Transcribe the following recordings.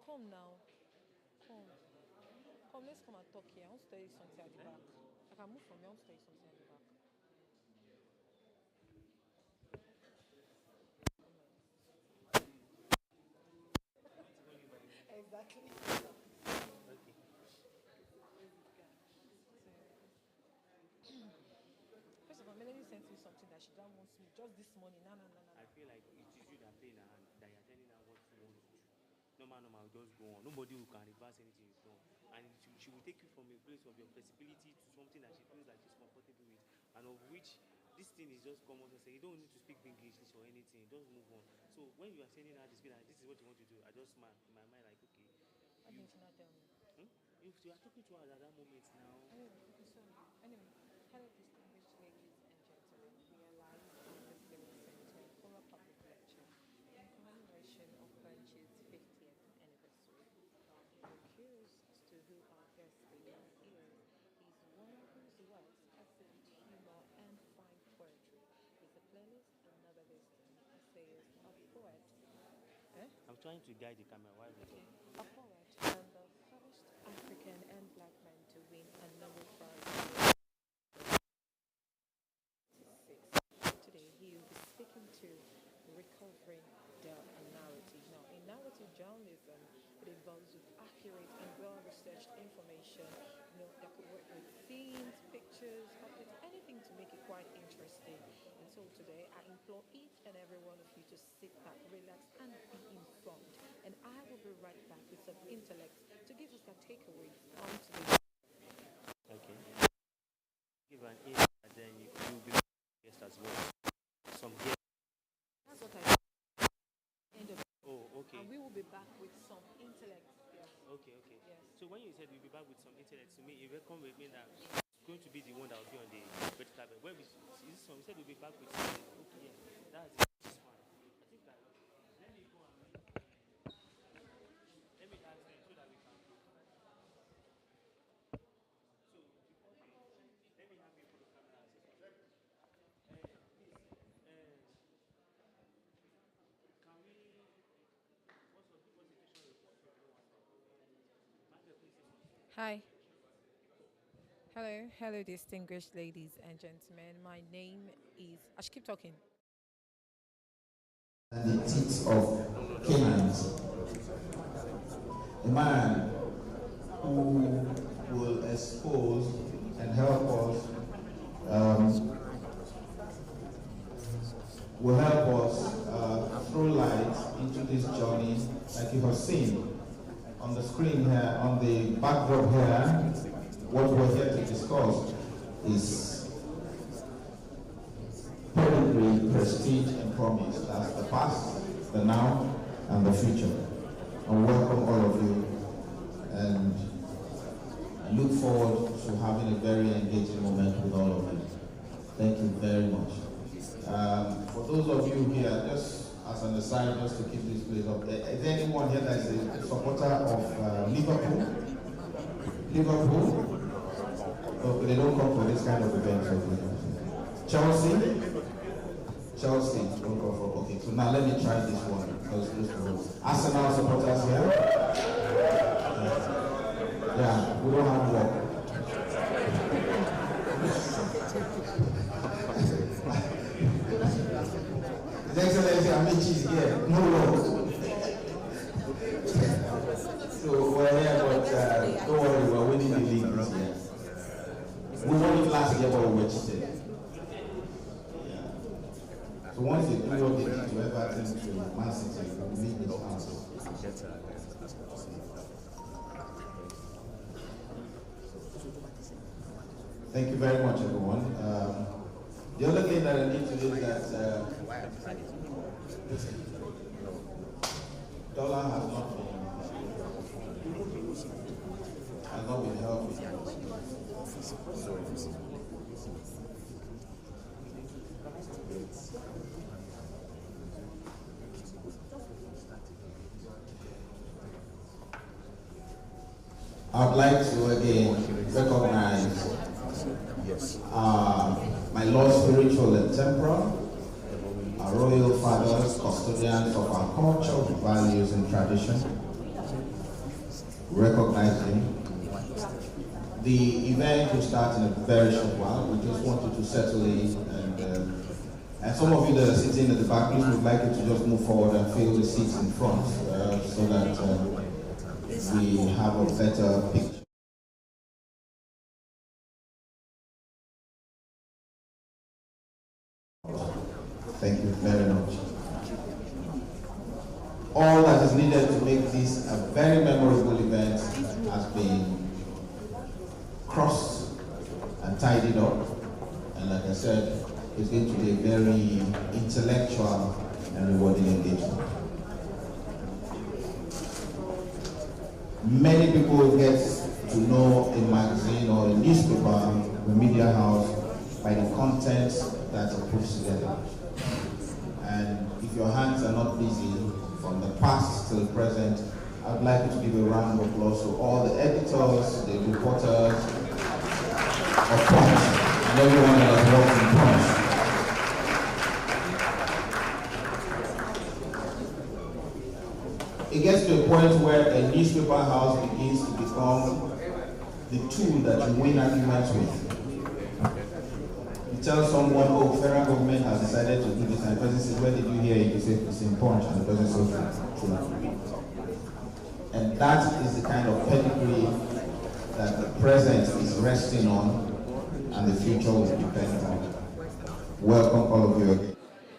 Come now. Come. Come, let's come and talk here. I want to tell you something at the back. I can move from here. I want to tell you something at the back. Exactly. First of all, Melanie sent me something that she don't want me just this morning. No, no, no, no. I feel like it is you that play in her hand, that you're telling her what you want to do. Normal, just go on. Nobody who can reverse anything you've done. And she will take you from a place of your flexibility to something that she feels like she's comfortable with, and of which this thing is just common sense. You don't need to speak English or anything. Just move on. So when you are sending her this, that this is what you want to do, I just smile in my mind like, okay. Why didn't you not tell me? If you are talking to her at that moment now. Okay, sorry. Anyway, hello, distinguished ladies and gentlemen. We are live on the Film Center for a public lecture in commemoration of Punch's 50th anniversary. If you're curious as to who our guest speaker is, he's one whose works exhibit humor and fine poetry. He's a playlist, a novelist, an essayist, a poet. I'm trying to guide the camera. Why is it? Okay. A poet and the first African and black man to win a Nobel Prize. Today he will be speaking to recovering the narrative. Now, in narrative journalism, it involves with accurate and well-researched information. That could work with scenes, pictures, puppets, anything to make it quite interesting. And so today, I implore each and every one of you to sit back, relax, and be informed. And I will be right back with some intellect to give us a takeaway on today. Okay. Give an in, and then you'll be guest as well. Some guests. That's what I end of. Oh, okay. And we will be back with some intellect. Yes. Okay. Yes. So when you said we'll be back with some intellect, to me, it welcome with me that it's going to be the one that will be on the red carpet. Where is this one? We said we'll be back with something. Okay, yeah. That's it. It's fine. I think that. Let me go and let me ask them so that we can go. So before they, let me have you put the camera and say something. Please, can we? What's the situation report? Hi. Hello, distinguished ladies and gentlemen. My name is. I should keep talking. And the teeth of Canaanites. A man who will expose and help us, throw light into this journey, like you have seen on the screen here, on the backdrop here. What we're here to discuss is pedigree, prestige, and promise. That's the past, the now, and the future. And welcome all of you. And I look forward to having a very engaging moment with all of you. Thank you very much. For those of you here, just as an aside, just to keep this place up, is there anyone here that is a supporter of Liverpool? Liverpool? Oh, they don't come for this kind of event. Chelsea? Chelsea, don't go for. Okay, so now let me try this one. Arsenal supporters here? Yeah, we don't have work. His Excellency Amici is here. No work. So we're here, but don't worry, we're winning the league this year. We won it last year, but we were cheated. Yeah. So once they do what they did to Everton, to Man City, we will leave this house. Thank you very much, everyone. The other thing that I need to do is that dollar has not been helping. I'd like to again recognize my Lord Spiritual and Temporal, our royal fathers, custodians of our culture, values, and tradition. recognize him. The event will start in a very short while. We just want you to settle in, and some of you that are sitting at the back, please would like you to just move forward and fill the seats in front so that we have a better picture. Thank you very much. All that is needed to make this a very memorable event has been crossed and tidied up. And like I said, it's going to be a very intellectual and rewarding engagement. Many people get to know a magazine or a newspaper, a media house, by the content that it puts together. And if your hands are not busy, from the past till the present, I'd like you to give a round of applause to all the editors, the reporters of Punch, and everyone that has worked in Punch. It gets to a point where a newspaper house begins to become the tool that you win arguments with. You tell someone, oh, federal government has decided to do this, and the person says, where did you hear it? You say, it's in Punch, and the person says, true. And that is the kind of pedigree that the present is resting on, and the future will depend on. Welcome all of you again.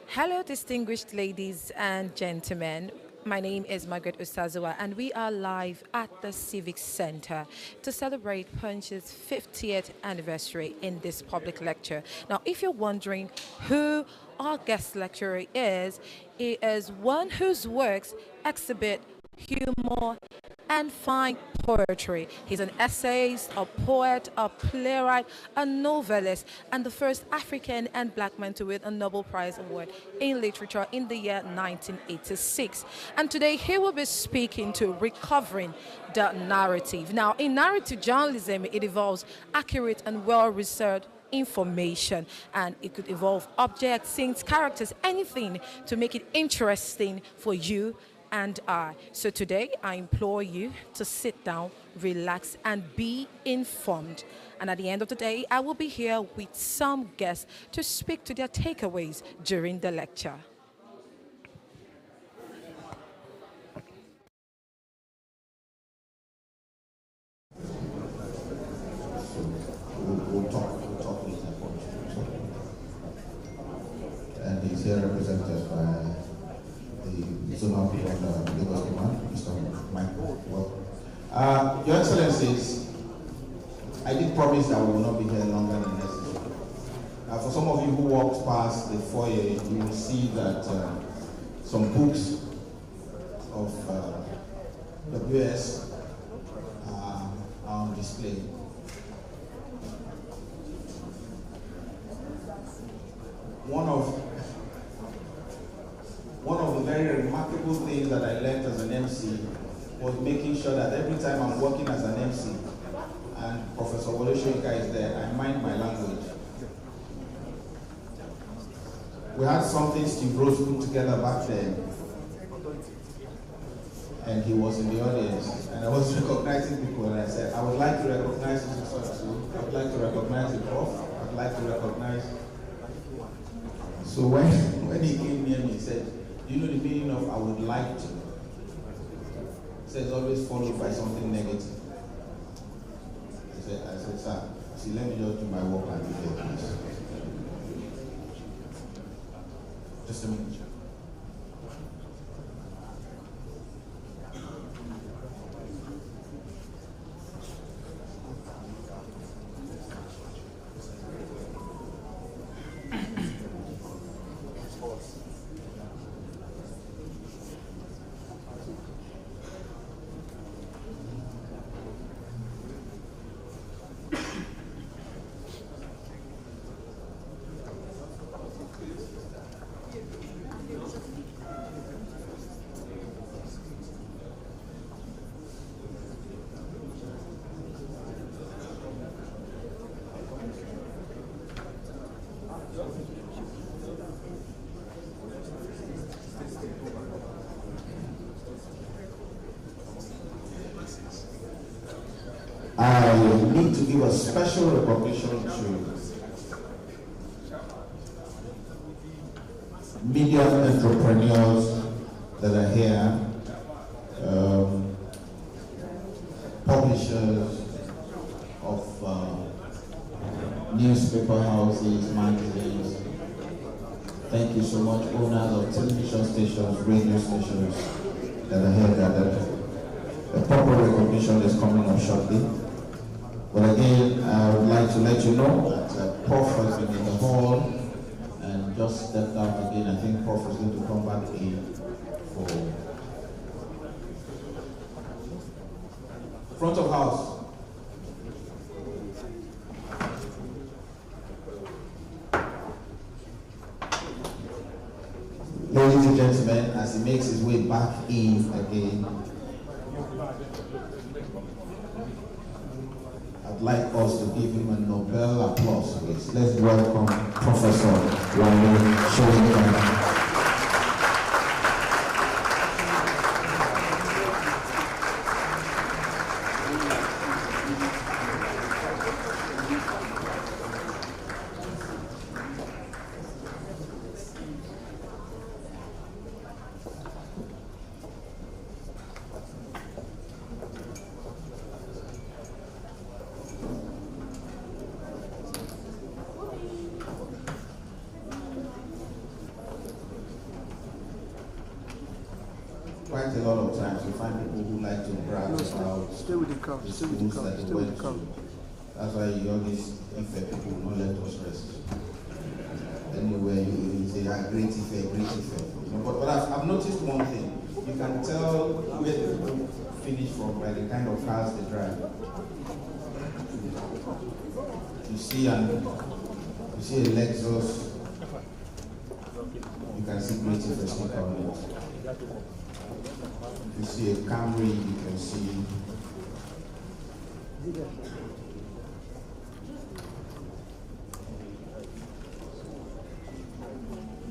Hello, distinguished ladies and gentlemen. My name is Margaret Ustazua, and we are live at the Civic Center to celebrate Punch's 50th anniversary in this public lecture. Now, if you're wondering who our guest lecturer is, he is one whose works exhibit humor and fine poetry. He's an essayist, a poet, a playwright, a novelist, and the first African and black man to win a Nobel Prize Award in literature in the year 1986. And today he will be speaking to recovering the narrative. Now, in narrative journalism, it involves accurate and well-researched information, and it could involve objects, scenes, characters, anything to make it interesting for you and I. So today, I implore you to sit down, relax, and be informed. And at the end of the day, I will be here with some guests to speak to their takeaways during the lecture. We'll talk later. And he's here represented by the zonal of the Lagos Command, Mr. Michael. Well, Your Excellencies, I did promise that we will not be here longer than necessary. For some of you who walked past the foyer, you will see that some books of WS are on display. One of the very remarkable things that I learned as an MC was making sure that every time I'm working as an MC and Professor Wole Soyinka is there, I mind my language. We had something Steve Rose put together back then, and he was in the audience, and I was recognizing people, and I said, I would like to recognize this person, I would like to recognize the Prof, I would like to recognize. So when he came near me, he said, do you know the meaning of I would like to? He said, it's always followed by something negative. I said, sir, see, let me just do my work and be there, please. Just a minute. I need to give a special recognition to media entrepreneurs that are here, publishers of newspaper houses, magazines. Thank you so much, owners of television stations, radio stations that are here gathered. A proper recognition is coming up shortly. But again, I would like to let you know that Prof has been in the hall and just stepped out again. I think Prof is going to come back in for front of house. Ladies and gentlemen, as he makes his way back in again, I'd like us to give him a Nobel applause, please. Let's welcome Professor Wole Soyinka. Quite a lot of times you find people who like to brag about stay with the crowd, the stay with schools the crowd, that they stay with went the crowd. to. That's why you always, if people will not let us rest. Anywhere you say, great effect, great effect. You know, but I've noticed one thing. You can tell where the people finish from by the kind of cars they drive. You see a Lexus, you can see great effect on it. If you see a Camry, you can see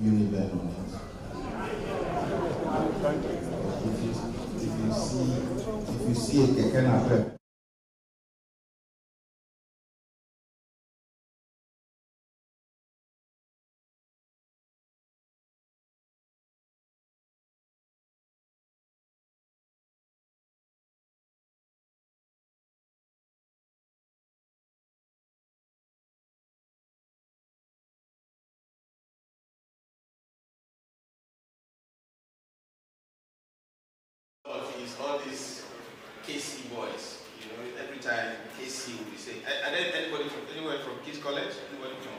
Uniben on it. If you see a Keke Napep, all these KC boys, you know, every time KC will be saying, and then anybody from anywhere from King's College? Anybody from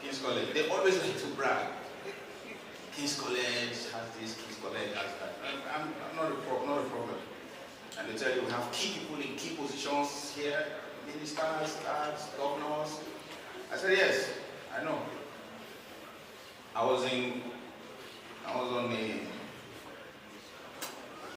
King's College? They always like to brag. King's College has this, King's College has that. I'm not a problem. And they tell you we have key people in key positions here, ministers, stars, governors. I said, yes, I know. I was on a